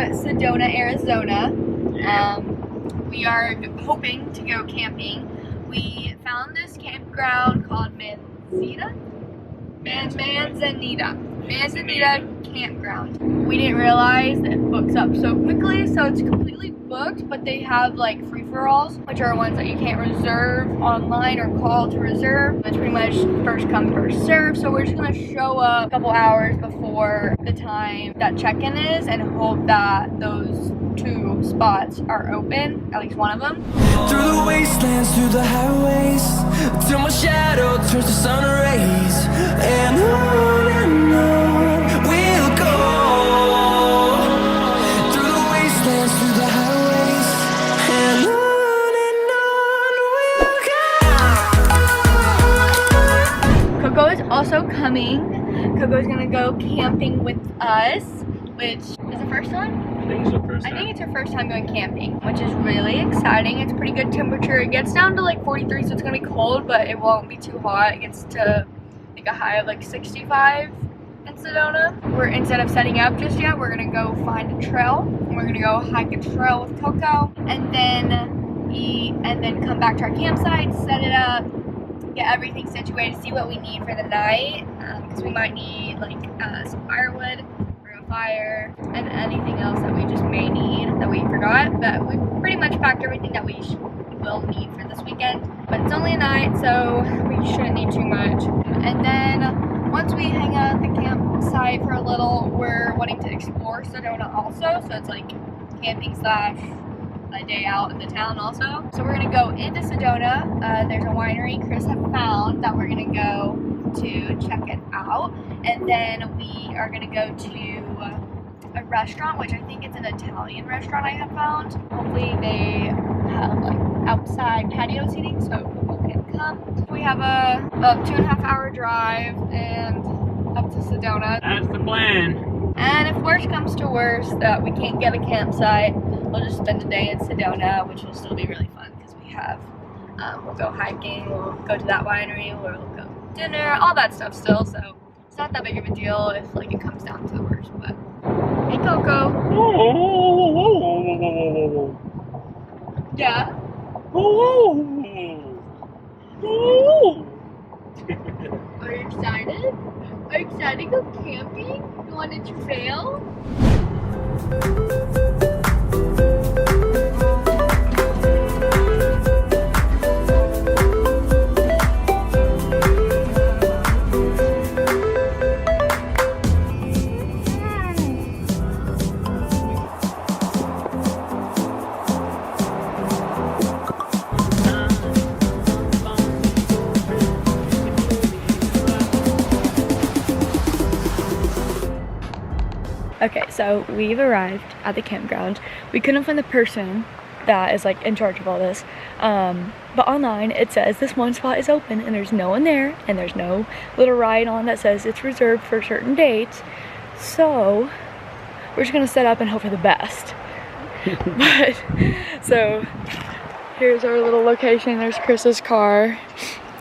Sedona, Arizona. We are hoping to go camping. We found this campground called Manzanita Campground. We didn't realize that it books up so quickly, so it's completely booked, but they have like free-for-alls, which are ones that you can't reserve online or call to reserve. It's pretty much first come, first serve, so we're just gonna show up a couple hours before the time that check-in is and hope that those 2 spots are open, at least one of them. Through the wastelands, through the highways, till my shadow turns to sun rays, and on we'll go. Through the wastelands, through the highways, and on we'll go. Coco is also coming. Coco is gonna go camping with us, which is the first time? I think it's her first time going camping, which is really exciting. It's pretty good temperature. It gets down to like 43, so it's gonna be cold, but it won't be too hot. It gets to like a high of like 65 in Sedona. Instead of setting up just yet, we're gonna go find a trail. And we're gonna go hike a trail with Coco, and then eat, and then come back to our campsite, set it up, get everything situated, see what we need for the night, because we might need like some firewood, fire, and anything else that we just may need that we forgot, but we pretty much packed everything that we will need for this weekend. But it's only a night, so we shouldn't need too much. And then once we hang out at the campsite for a little, we're wanting to explore Sedona also, so it's like camping slash a day out in the town also. So we're gonna go into Sedona. There's a winery Chris had found that we're gonna go to check it out, and then we are gonna go to a restaurant, which I think it's an Italian restaurant I have found. Hopefully they have like outside patio seating so people can come. We have a about 2.5 hour drive and up to Sedona. That's the plan. And if worst comes to worst that we can't get a campsite, we'll just spend the day in Sedona, which will still be really fun because we have we'll go hiking, we'll go to that winery, we'll go dinner, all that stuff still, so it's not that big of a deal if like it comes down to the worst. But hey Coco. Yeah. Are you excited? Are you excited to go camping? You want a trail? Okay, so we've arrived at the campground. We couldn't find the person that is like in charge of all this, but online it says this one spot is open and there's no one there, and there's no little write on that says it's reserved for certain dates. So we're just gonna set up and hope for the best. But so here's our little location. There's Chris's car,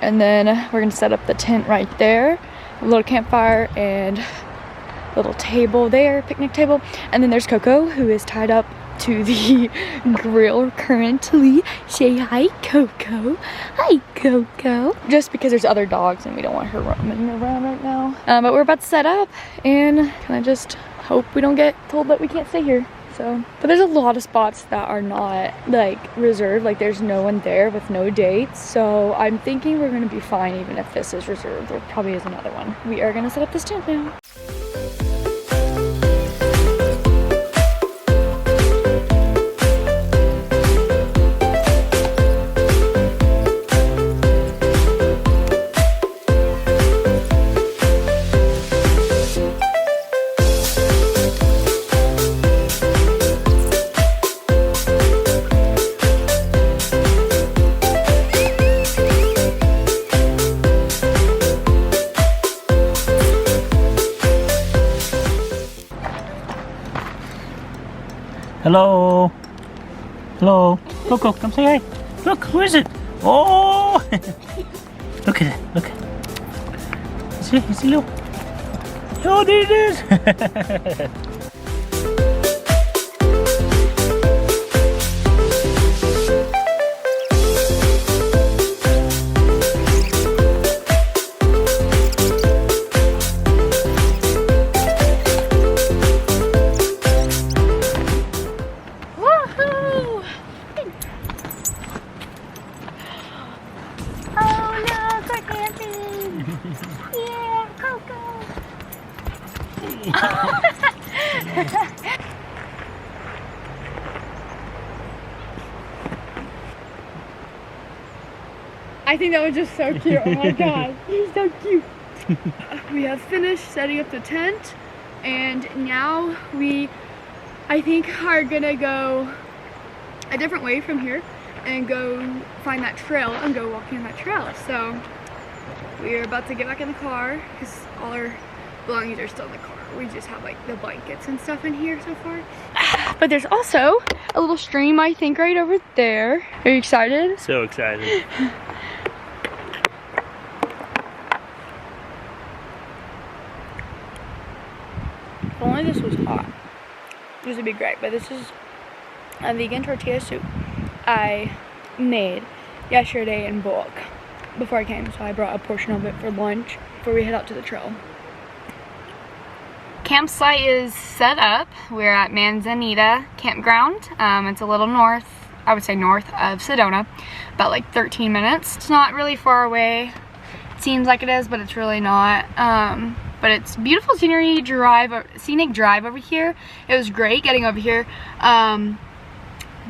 and then we're gonna set up the tent right there, a little campfire and little table there, picnic table, and then there's Coco, who is tied up to the grill currently. Say hi, Coco. Hi, Coco. Just because there's other dogs and we don't want her roaming around right now. But we're about to set up and kind of just hope we don't get told that we can't stay here. So, but there's a lot of spots that are not like reserved, like there's no one there with no dates, so I'm thinking we're gonna be fine even if this is reserved. There probably is another one. We are gonna set up this tent now. Hello. Hello. Coco, come say hi. Look, who is it? Oh! Look at it. Look. Is he little? Oh, there it is. I think that was just so cute. Oh my god, he's so cute. We have finished setting up the tent, and now we, I think, are gonna go a different way from here and go find that trail and go walking on that trail. So we're about to get back in the car because all our belongings are still in the car. We just have like the blankets and stuff in here so far. But there's also a little stream, I think, right over there. Are you excited? So excited. If only this was hot, this would be great. But this is a vegan tortilla soup I made yesterday in bulk before I came, so I brought a portion of it for lunch before we head out to the trail. Campsite is set up. We're at Manzanita Campground. It's a little north, I would say north of Sedona, about like 13 minutes. It's not really far away. It seems like it is, but it's really not. But it's beautiful scenic drive over here. It was great getting over here.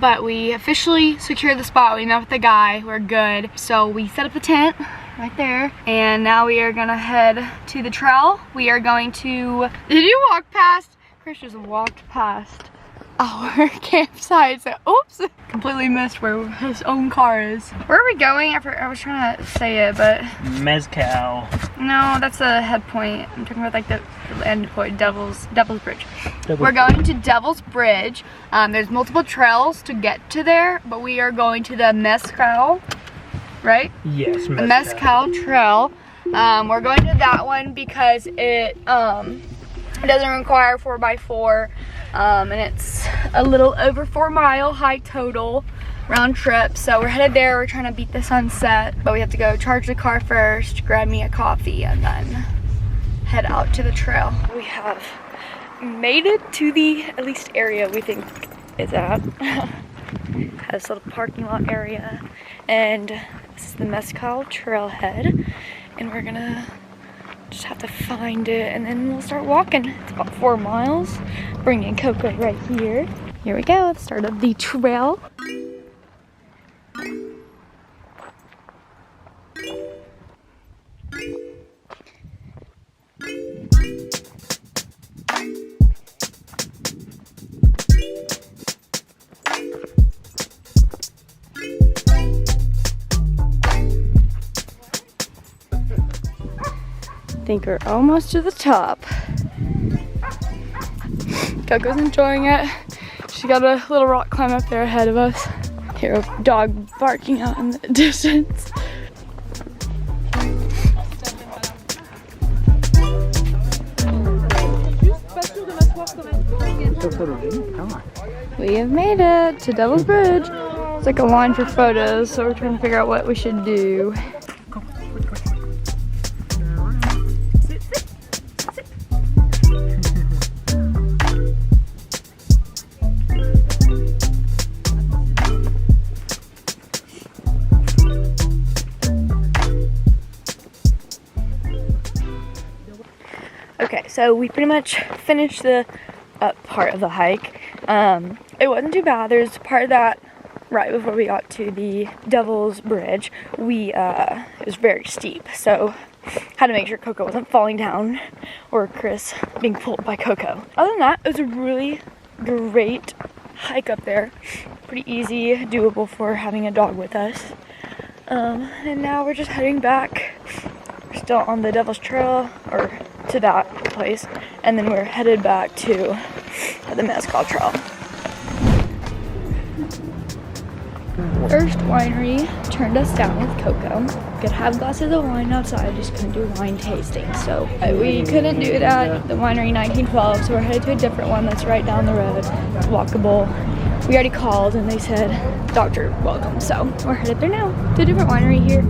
But we officially secured the spot. We met with the guy. We're good. So we set up the tent right there. And now we are gonna head to the trail. We are going to... Did you walk past? Chris just walked past our campsite. So, oops. Completely missed where his own car is. Where are we going? I was trying to say it, but... Mezcal. No, that's the head point. I'm talking about like the end point, Devil's Bridge. We're going to Devil's Bridge. There's multiple trails to get to there, but we are going to the Mezcal, right? Yes, the Mezcal Trail. We're going to that one because it doesn't require 4x4, and it's a little over 4 mile high total round trip. So we're headed there. We're trying to beat the sunset, but we have to go charge the car first, grab me a coffee, and then head out to the trail. We have made it to the at least area we think it's at. Has a little parking lot area, and this is the Mezcal trailhead, and we're gonna just have to find it and then we'll start walking. It's about 4 miles. Bringing Coco right here. Here we go, start of the trail. I think we're almost to the top. Coco's enjoying it. She got a little rock climb up there ahead of us. Hear a dog barking out in the distance. We have made it to Devil's Bridge. It's like a line for photos, so we're trying to figure out what we should do. Okay, so we pretty much finished the up part of the hike. It wasn't too bad. There's part of that right before we got to the Devil's Bridge. It was very steep, so had to make sure Coco wasn't falling down or Chris being pulled by Coco. Other than that, it was a really great hike up there. Pretty easy, doable for having a dog with us. And now we're just heading back. We're still on the Devil's Trail, or to that place, and then we're headed back to the Mezcal Trail. First winery turned us down with Coco. Could have glasses of wine outside, just couldn't do wine tasting. So we couldn't do it at the winery 1912, so we're headed to a different one that's right down the road. It's walkable. We already called and they said, "Doctor, welcome." So we're headed there now to a different winery here.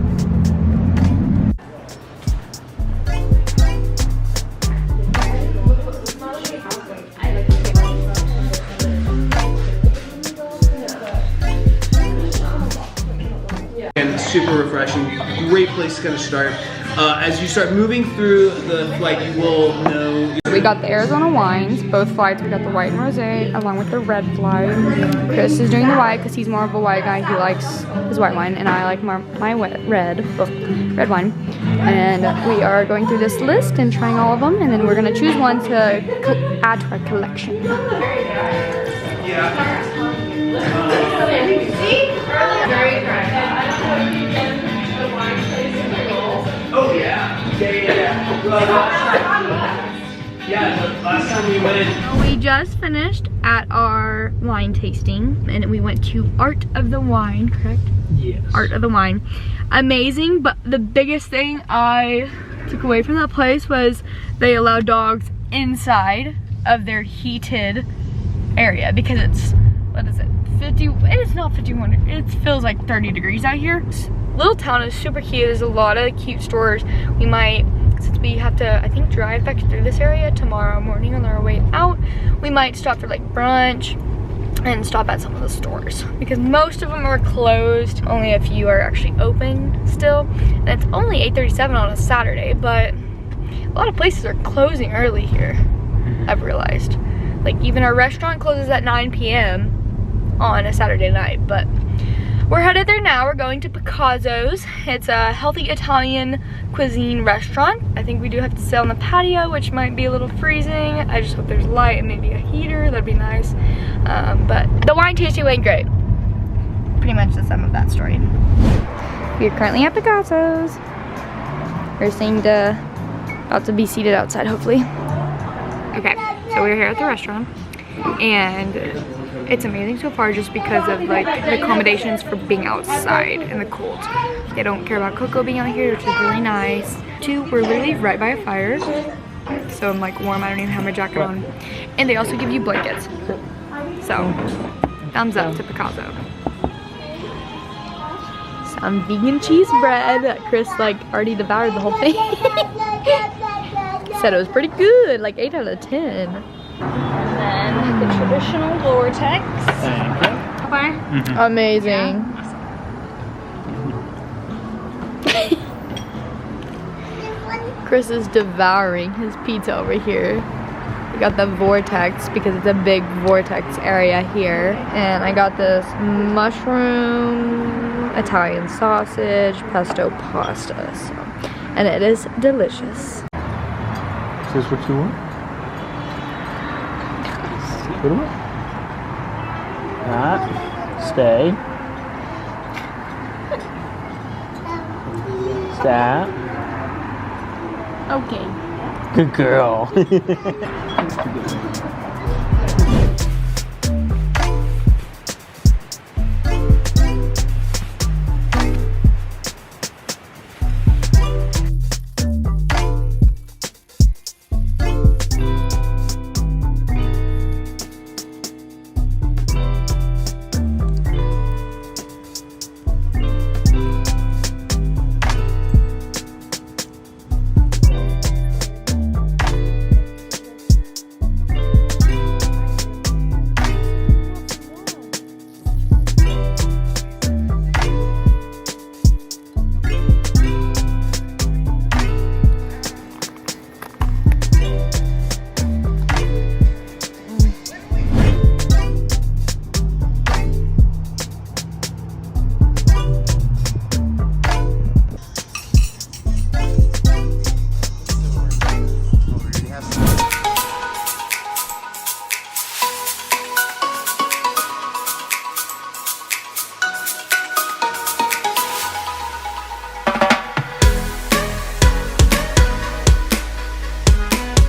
And super refreshing, great place to kind of start. As you start moving through the flight, you will know We got the Arizona wines, both flights. We got the white and rosé along with the red flight. Chris is doing the white because he's more of a white guy. He likes his white wine, and I like my red wine. And we are going through this list and trying all of them, and then we're gonna choose one to add to our collection. Oh yeah. Yeah, last time we went. We just finished at our wine tasting, and we went to Art of the Wine, correct? Yes. Art of the Wine. Amazing, but the biggest thing I took away from that place was they allow dogs inside of their heated area because it's, what is it, 50, it's not 51, it feels like 30 degrees out here. This little town is super cute. There's a lot of cute stores. We might, since we have to, I think, drive back through this area tomorrow morning on our way out, we might stop for like brunch and stop at some of the stores because most of them are closed. Only a few are actually open still. And it's only 8:37 on a Saturday, but a lot of places are closing early here, I've realized. Like even our restaurant closes at 9 p.m. on a Saturday night, but we're headed there now. We're going to Picazzo's. It's a healthy Italian cuisine restaurant. I think we do have to sit on the patio, which might be a little freezing. I just hope there's light and maybe a heater. That'd be nice. But the wine tasting went great. Pretty much the sum of that story. We're currently at Picazzo's. We're about to be seated outside, hopefully. Okay, so we're here at the restaurant, and it's amazing so far just because of like the accommodations for being outside in the cold. They don't care about Coco being out here, which is really nice. Two, we're literally right by a fire, so I'm like warm. I don't even have my jacket on. And they also give you blankets. So, thumbs up to Picazzo. Some vegan cheese bread that Chris like already devoured the whole thing. Said it was pretty good, like 8 out of 10. And then the traditional vortex. Thank you. Mm-hmm. Amazing. Yeah. Chris is devouring his pizza over here. We got the vortex because it's a big vortex area here. And I got this mushroom, Italian sausage, pesto pasta. So, and it is delicious. Is this what you want? Put away. Not. Stay. Stop. Okay. Good girl.